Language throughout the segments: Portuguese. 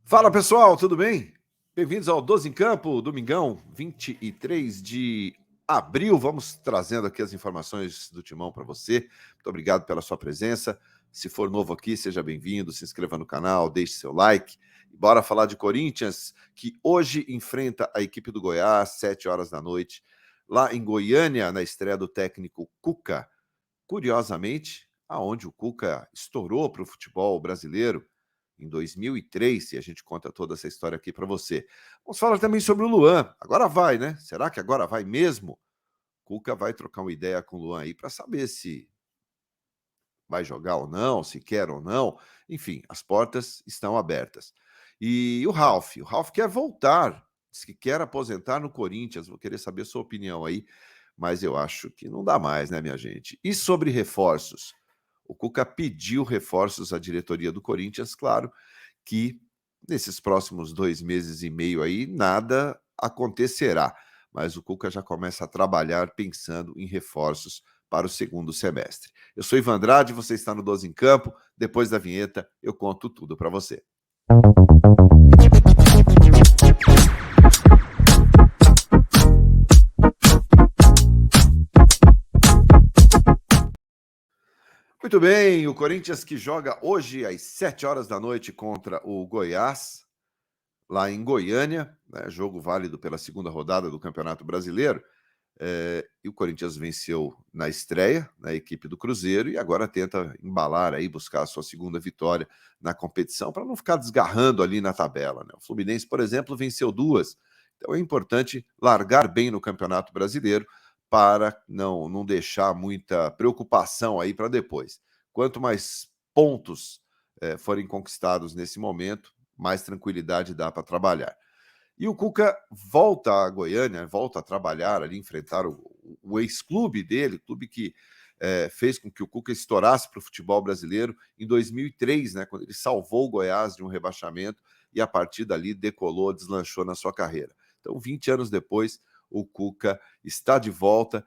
Fala pessoal, tudo bem? Bem-vindos ao 12 em Campo, domingão, 23 de abril. Vamos trazendo aqui as informações do Timão para você. Muito obrigado pela sua presença. Se for novo aqui, seja bem-vindo, se inscreva no canal, deixe seu like. Bora falar de Corinthians, que hoje enfrenta a equipe do Goiás, 7 horas da noite, lá em Goiânia, na estreia do técnico Cuca. Curiosamente, aonde o Cuca estourou para o futebol brasileiro, em 2003, e a gente conta toda essa história aqui para você. Vamos falar também sobre o Luan. Agora vai, né? Será que agora vai mesmo? Cuca vai trocar uma ideia com o Luan aí para saber se vai jogar ou não, se quer ou não. Enfim, as portas estão abertas. E o Ralf quer voltar, diz que quer aposentar no Corinthians. Vou querer saber a sua opinião aí, mas eu acho que não dá mais, né, minha gente? E sobre reforços? O Cuca pediu reforços à diretoria do Corinthians, claro, que nesses próximos 2 meses e meio aí nada acontecerá. Mas o Cuca já começa a trabalhar pensando em reforços para o segundo semestre. Eu sou Ivan Andrade, você está no 12 em Campo. Depois da vinheta, eu conto tudo para você. Muito bem, o Corinthians que joga hoje às 7 horas da noite contra o Goiás, lá em Goiânia, né, jogo válido pela segunda rodada do Campeonato Brasileiro. E o Corinthians venceu na estreia, na equipe do Cruzeiro, e agora tenta embalar aí, buscar a sua segunda vitória na competição, para não ficar desgarrando ali na tabela, né? O Fluminense, por exemplo, venceu 2. Então é importante largar bem no Campeonato Brasileiro para não deixar muita preocupação aí para depois. Quanto mais pontos forem conquistados nesse momento, mais tranquilidade dá para trabalhar. E o Cuca volta a Goiânia, volta a trabalhar ali, enfrentar o ex-clube dele, clube que fez com que o Cuca estourasse para o futebol brasileiro em 2003, né, quando ele salvou o Goiás de um rebaixamento e a partir dali decolou, deslanchou na sua carreira. Então, 20 anos depois, o Cuca está de volta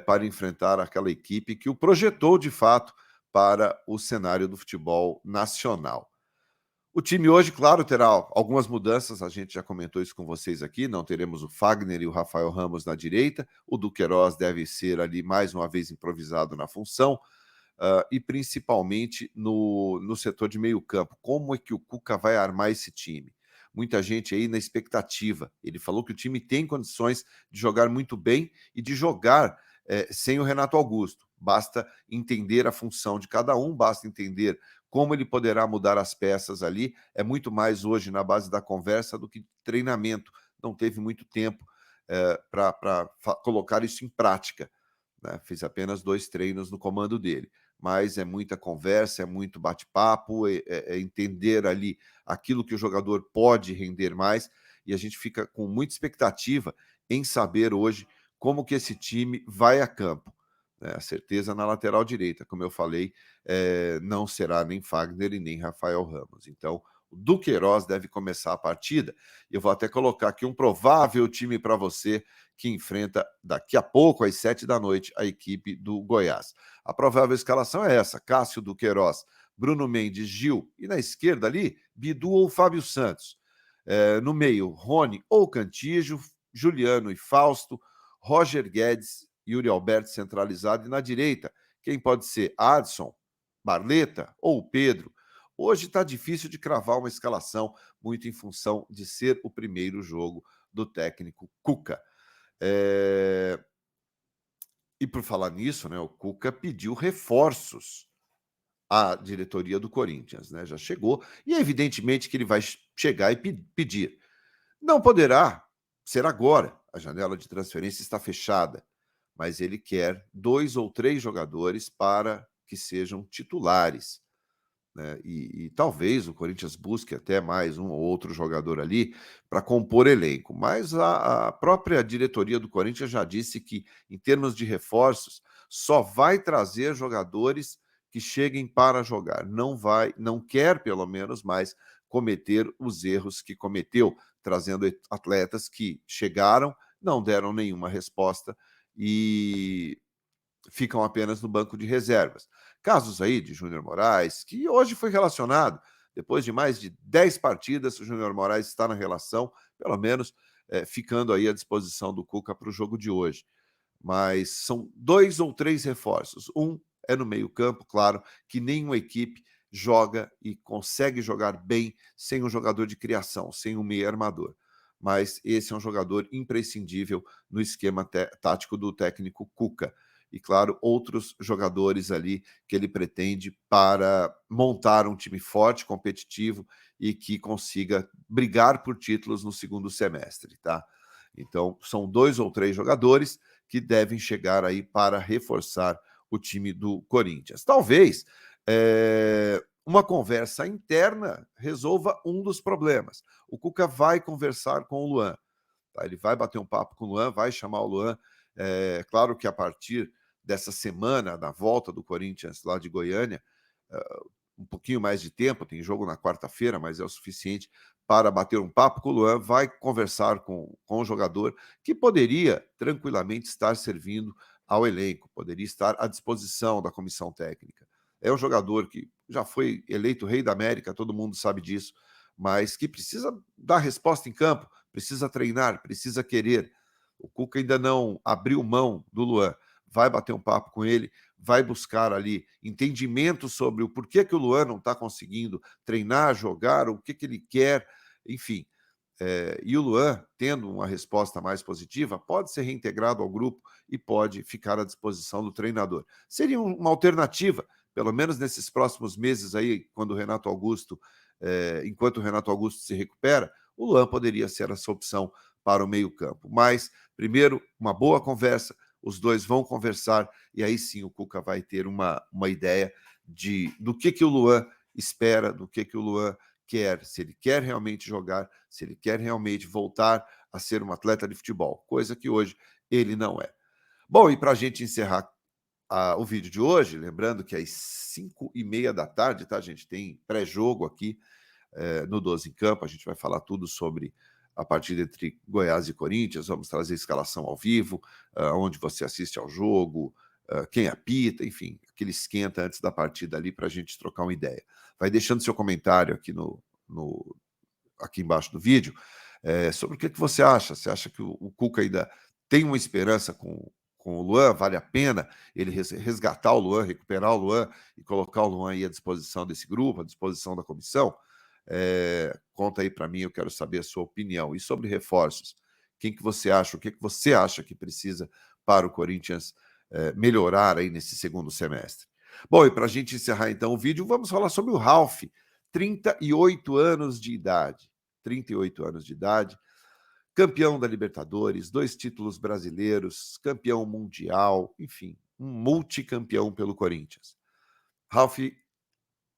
para enfrentar aquela equipe que o projetou de fato para o cenário do futebol nacional. O time hoje, claro, terá algumas mudanças, a gente já comentou isso com vocês aqui, não teremos o Fagner e o Rafael Ramos na direita, o Duqueiroz deve ser ali mais uma vez improvisado na função, e principalmente no setor de meio campo. Como é que o Cuca vai armar esse time? Muita gente aí na expectativa. Ele falou que o time tem condições de jogar muito bem e de jogar sem o Renato Augusto. Basta entender a função de cada um, basta entender como ele poderá mudar as peças ali. É muito mais hoje na base da conversa do que treinamento. Não teve muito tempo para colocar isso em prática, né? Fez apenas 2 treinos no comando dele. Mas é muita conversa, é muito bate-papo, é entender ali aquilo que o jogador pode render mais, e a gente fica com muita expectativa em saber hoje como que esse time vai a campo, né? A certeza na lateral direita, como eu falei, não será nem Fagner e nem Rafael Ramos. Então, o Duqueiroz deve começar a partida. Eu vou até colocar aqui um provável time para você que enfrenta daqui a pouco, às 7 da noite, a equipe do Goiás. A provável escalação é essa: Cássio Duqueiroz, Bruno Mendes, Gil, e na esquerda ali, Bidu ou Fábio Santos. No meio, Rony ou Cantígio, Juliano e Fausto, Roger Guedes, Yuri Alberto centralizado, e na direita, quem pode ser? Adson, Barleta ou Pedro? Hoje está difícil de cravar uma escalação, muito em função de ser o primeiro jogo do técnico Cuca. E por falar nisso, né, o Cuca pediu reforços à diretoria do Corinthians, né? Já chegou, e é evidentemente que ele vai chegar e pedir. Não poderá ser agora, a janela de transferência está fechada, mas ele quer 2 ou 3 jogadores para que sejam titulares, né? E talvez o Corinthians busque até mais um ou outro jogador ali para compor elenco, mas a própria diretoria do Corinthians já disse que, em termos de reforços, só vai trazer jogadores que cheguem para jogar. Não quer, pelo menos, mais cometer os erros que cometeu, trazendo atletas que chegaram, não deram nenhuma resposta e ficam apenas no banco de reservas. Casos aí de Júnior Moraes, que hoje foi relacionado, Depois de mais de 10 partidas, o Júnior Moraes está na relação, pelo menos ficando aí à disposição do Cuca para o jogo de hoje. Mas são 2 ou 3 reforços. Um é no meio-campo, claro, que nenhuma equipe joga e consegue jogar bem sem um jogador de criação, sem um meio armador. Mas esse é um jogador imprescindível no esquema tático do técnico Cuca. E, claro, outros jogadores ali que ele pretende para montar um time forte, competitivo e que consiga brigar por títulos no segundo semestre, tá? Então, são 2 ou 3 jogadores que devem chegar aí para reforçar o time do Corinthians. Talvez uma conversa interna resolva um dos problemas. O Cuca vai conversar com o Luan. Tá? Ele vai bater um papo com o Luan, vai chamar o Luan. Claro que a partir dessa semana, da volta do Corinthians lá de Goiânia, um pouquinho mais de tempo, tem jogo na quarta-feira, mas é o suficiente para bater um papo com o Luan, vai conversar com o jogador que poderia tranquilamente estar servindo ao elenco, poderia estar à disposição da comissão técnica. É um jogador que já foi eleito rei da América, todo mundo sabe disso, mas que precisa dar resposta em campo, precisa treinar, precisa querer. O Cuca ainda não abriu mão do Luan, vai bater um papo com ele, vai buscar ali entendimento sobre o porquê que o Luan não está conseguindo treinar, jogar, o que ele quer, enfim. E o Luan, tendo uma resposta mais positiva, pode ser reintegrado ao grupo e pode ficar à disposição do treinador. Seria uma alternativa, pelo menos nesses próximos meses aí, quando o Renato Augusto, enquanto o Renato Augusto se recupera, o Luan poderia ser essa opção para o meio-campo. Mas, primeiro, uma boa conversa, os dois vão conversar e aí sim o Cuca vai ter uma ideia do que o Luan espera, do que o Luan quer, se ele quer realmente jogar, se ele quer realmente voltar a ser um atleta de futebol, coisa que hoje ele não é. Bom, e para a gente encerrar o vídeo de hoje, lembrando que às 5h30 da tarde, tá, gente? Tem pré-jogo aqui no 12 em Campo, a gente vai falar tudo sobre a partida entre Goiás e Corinthians, vamos trazer a escalação ao vivo, onde você assiste ao jogo, quem apita, enfim, aquele esquenta antes da partida ali para a gente trocar uma ideia. Vai deixando seu comentário aqui aqui embaixo do vídeo sobre o que você acha. Você acha que o Cuca ainda tem uma esperança com o Luan? Vale a pena ele resgatar o Luan, recuperar o Luan e colocar o Luan aí à disposição desse grupo, à disposição da comissão? Conta aí para mim, eu quero saber a sua opinião. E sobre reforços, quem que você acha, o que você acha que precisa para o Corinthians melhorar aí nesse segundo semestre? Bom, e para a gente encerrar então o vídeo, vamos falar sobre o Ralf, 38 anos de idade. 38 anos de idade, campeão da Libertadores, 2 títulos brasileiros, campeão mundial, enfim, um multicampeão pelo Corinthians. Ralf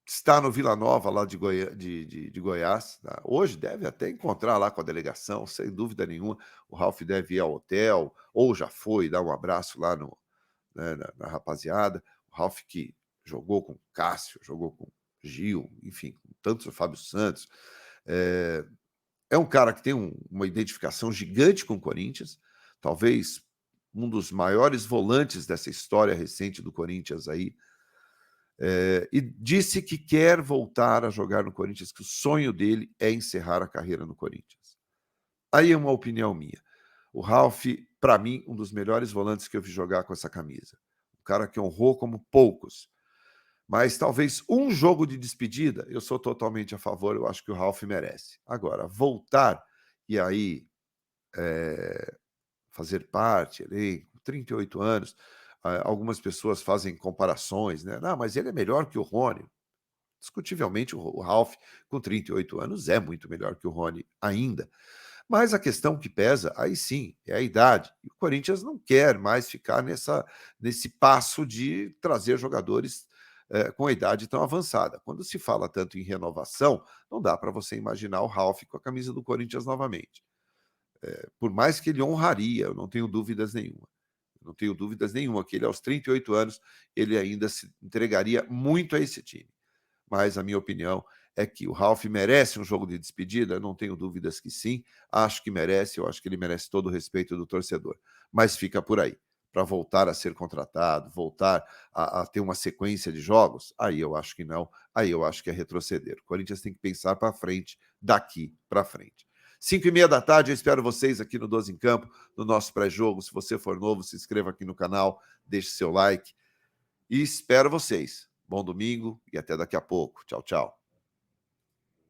está no Vila Nova, lá de Goiás. Tá? Hoje deve até encontrar lá com a delegação, sem dúvida nenhuma. O Ralf deve ir ao hotel, ou já foi, dar um abraço lá na rapaziada. O Ralf que jogou com Cássio, jogou com Gil, enfim, com tantos, o Fábio Santos. É um cara que tem uma identificação gigante com o Corinthians, talvez um dos maiores volantes dessa história recente do Corinthians aí, e disse que quer voltar a jogar no Corinthians, que o sonho dele é encerrar a carreira no Corinthians. Aí é uma opinião minha. O Ralf, para mim, um dos melhores volantes que eu vi jogar com essa camisa. Um cara que honrou como poucos. Mas talvez um jogo de despedida, eu sou totalmente a favor, eu acho que o Ralf merece. Agora, voltar e aí fazer parte, elenco, 38 anos, algumas pessoas fazem comparações, né? Não, mas ele é melhor que o Rony. Discutivelmente, o Ralf, com 38 anos, é muito melhor que o Rony ainda. Mas a questão que pesa, aí sim, é a idade. E o Corinthians não quer mais ficar nesse passo de trazer jogadores com a idade tão avançada. Quando se fala tanto em renovação, não dá para você imaginar o Ralf com a camisa do Corinthians novamente. Por mais que ele honraria, eu não tenho dúvidas nenhuma. Não tenho dúvidas nenhuma que ele, aos 38 anos, ele ainda se entregaria muito a esse time. Mas a minha opinião é que o Ralf merece um jogo de despedida, não tenho dúvidas que sim, acho que merece, eu acho que ele merece todo o respeito do torcedor. Mas fica por aí. para voltar a ser contratado, voltar a ter uma sequência de jogos, aí eu acho que não, aí eu acho que é retroceder. O Corinthians tem que pensar para frente, daqui para frente. 5h30 eu espero vocês aqui no 12 em Campo, no nosso pré-jogo. Se você for novo, se inscreva aqui no canal, deixe seu like e espero vocês. Bom domingo e até daqui a pouco. Tchau, tchau.